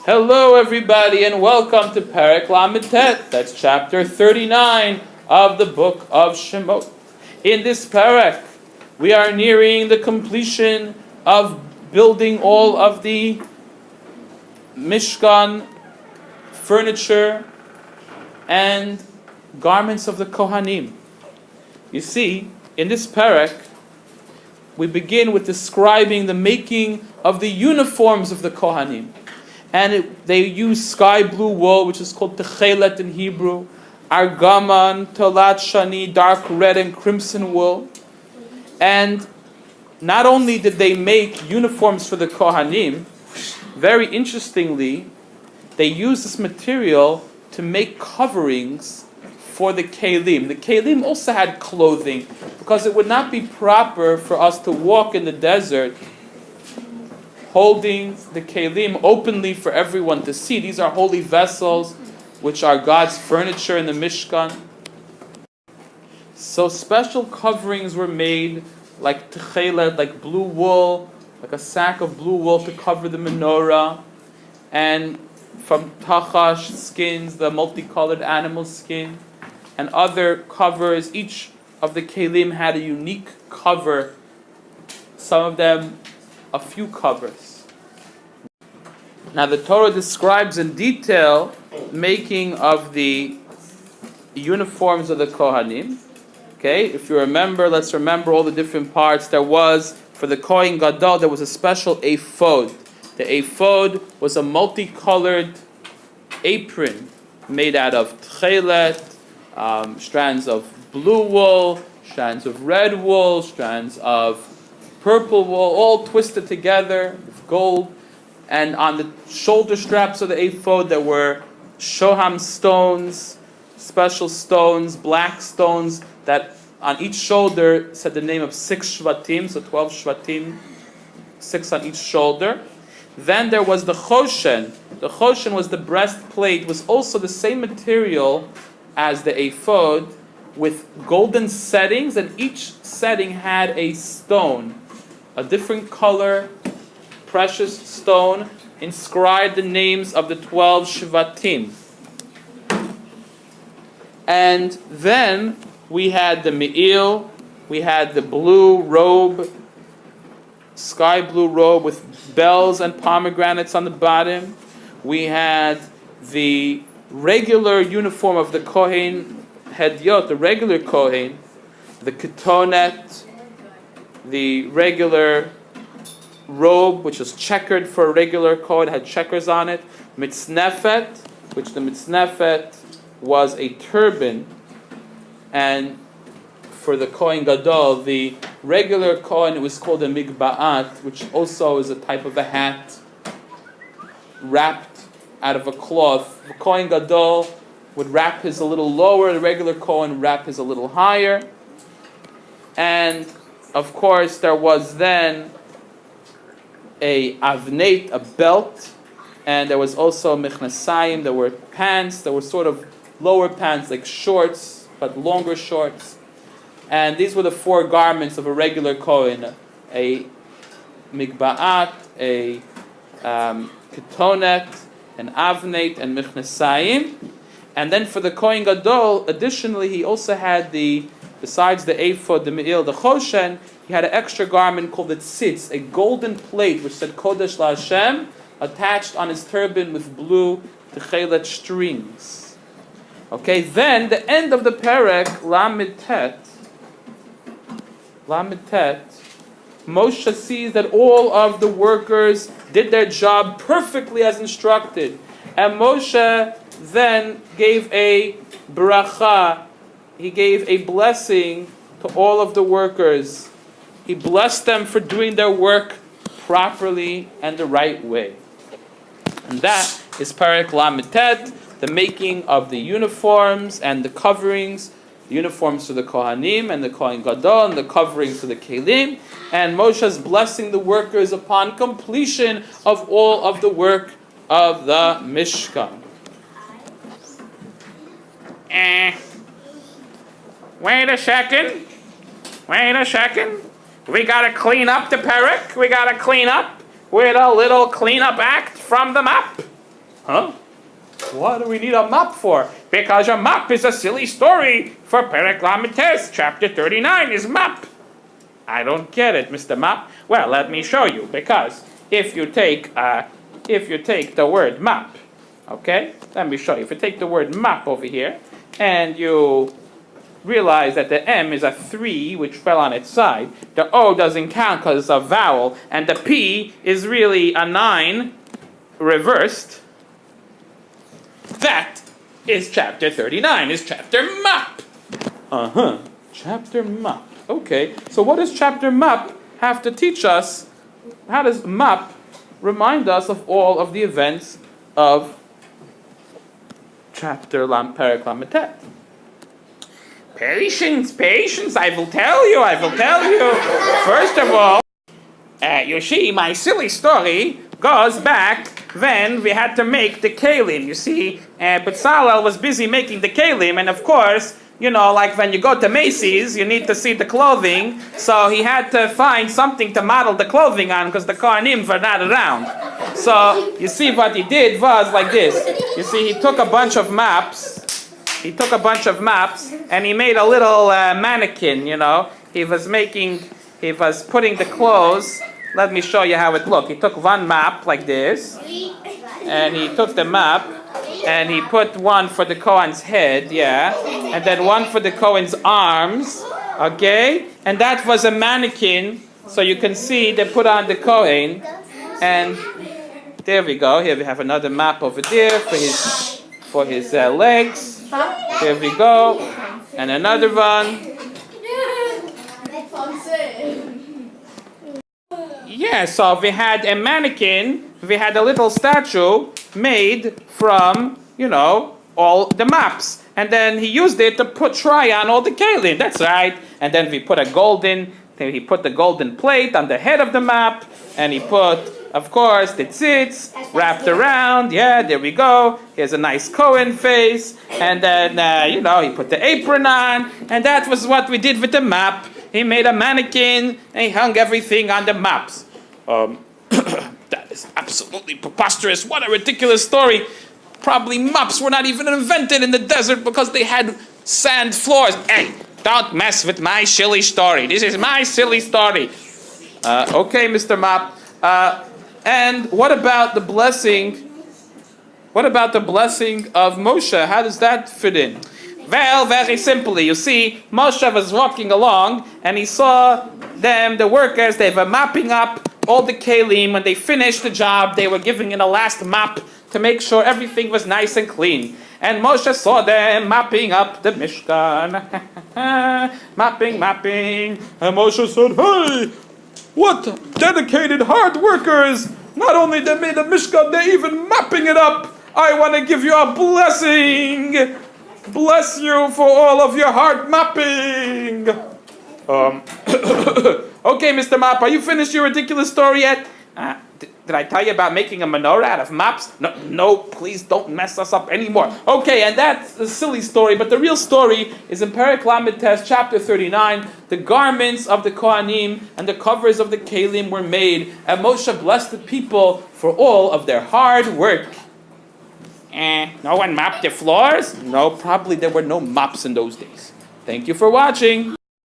Hello everybody and welcome to Perek Lamed Tet. That's chapter 39 of the book of Shemot. In this Perek, we are nearing the completion of building all of the Mishkan furniture and garments of the Kohanim. You see, in this Perek, we begin with describing the making of the uniforms of the Kohanim. And they use sky blue wool, which is called techelet in Hebrew, argaman, tolat shani, dark red and crimson wool. And not only did they make uniforms for the Kohanim, very interestingly, they used this material to make coverings for the Kelim. The Kelim also had clothing, because it would not be proper for us to walk in the desert holding the kelim openly for everyone to see. These are holy vessels, which are God's furniture in the Mishkan. So special coverings were made, like techelet, like blue wool, like a sack of blue wool to cover the menorah, and from tachash skins, the multicolored animal skin, and other covers. Each of the kelim had a unique cover. Some of them a few covers. Now the Torah describes in detail making of the uniforms of the Kohanim. Okay, if you remember, let's remember all the different parts. There was, for the Kohen Gadol, there was a special ephod. The ephod was a multicolored apron made out of tchelet, strands of blue wool, strands of red wool, strands of purple wool, all twisted together with gold. And on the shoulder straps of the ephod there were shoham stones, special stones, black stones, that on each shoulder said the name of 6 shvatim, so 12 shvatim, 6 on each shoulder. Then there was the choshen. The choshen was the breastplate, was also the same material as the ephod, with golden settings, and each setting had a stone, a different color, precious stone, inscribed the names of the 12 Shvatim. And then we had the me'il, we had the blue robe, sky blue robe with bells and pomegranates on the bottom. We had the regular uniform of the Kohen Hedyot, the regular Kohen, the ketonet, the regular robe, which was checkered for a regular Kohen, had checkers on it. Mitznefet, which the mitznefet was a turban, and for the Kohen Gadol, the regular Kohen, it was called a migba'at, which also is a type of a hat wrapped out of a cloth. The Kohen Gadol would wrap his a little lower, the regular Kohen wrap his a little higher. And of course there was then a avneit, a belt, and there was also mechnasayim, there were pants, there were sort of lower pants like shorts, but longer shorts. And these were the 4 garments of a regular Kohen: a migba'at, a ketonet, an avneit, and mechnasayim. And then for the Kohen Gadol, additionally, he also had besides the ephod, the me'il, the choshen, he had an extra garment called the tzitz, a golden plate which said Kodesh LaHashem, attached on his turban with blue techelet strings. Okay, then the end of the Perek, Lamed Tet, Moshe sees that all of the workers did their job perfectly as instructed. And Moshe then gave a bracha, he gave a blessing to all of the workers. He blessed them for doing their work properly and the right way. And that is Perek Lamed Tet, the making of the uniforms and the coverings, the uniforms for the Kohanim and the Kohen Gadol, and the coverings for the Kelim, and Moshe's blessing the workers upon completion of all of the work of the Mishkan. Wait a second. We gotta clean up the Perek. We gotta clean up with a little cleanup act from the MoP. Huh? What do we need a mop for? Because a mop is a silly story for Perek Lamed Tes. Chapter 39 is mop. I don't get it, Mr. Mop. Well, let me show you. Because if you take the word map, okay? Let me show you. If you take the word map over here, and you realize that the M is a 3, which fell on its side. The O doesn't count because it's a vowel, and the P is really a 9 reversed. That is chapter 39, is chapter map. Chapter map. Okay, so what does chapter map have to teach us? How does map remind us of all of the events of chapter Perek Lamed Tet? Patience, I will tell you. First of all, you see, my silly story goes back when we had to make the kalim. You see, Bezalel was busy making the kalim, and of course, you know, like when you go to Macy's, you need to see the clothing, so he had to find something to model the clothing on because the Kohanim were not around. So, you see what he did was like this. You see, he took a bunch of maps, and he made a little mannequin, you know. He was putting the clothes. Let me show you how it looked. He took one map like this, and he took the map, and he put one for the Kohen's head, yeah, and then one for the Kohen's arms, okay, and that was a mannequin, so you can see they put on the Kohen, and there we go. Here we have another map over there for his legs. There we go, and another one. Yeah, so we had a mannequin, we had a little statue made from, you know, all the maps. And then he used it to try on all the kalim, that's right. And then he put the golden plate on the head of the map, and he put, of course, the tzitz wrapped around. Yeah, there we go. Here's a nice Kohen face. And then, you know, he put the apron on. And that was what we did with the map. He made a mannequin, and he hung everything on the maps. That is absolutely preposterous. What a ridiculous story. Probably maps were not even invented in the desert because they had sand floors. Hey, don't mess with my silly story. This is my silly story. Okay, Mr. Mop. And what about the blessing? What about the blessing of Moshe? How does that fit in? Well, very simply. You see, Moshe was walking along, and he saw the workers, they were mopping up all the kalim. When they finished the job, they were giving in a last mop to make sure everything was nice and clean. And Moshe saw them mopping up the Mishkan. mopping. And Moshe said, hey, what dedicated hard workers. Not only they made the Mishkan, they're even mopping it up. I want to give you a blessing. Bless you for all of your hard mopping. Okay, Mr. Mop, are you finished your ridiculous story yet? Did I tell you about making a menorah out of mops? No, please don't mess us up anymore. Okay, and that's a silly story, but the real story is in Perek Lamed Tes, chapter 39. The garments of the Kohanim and the covers of the Kalim were made, and Moshe blessed the people for all of their hard work. No one mopped the floors? No, probably there were no mops in those days. Thank you for watching.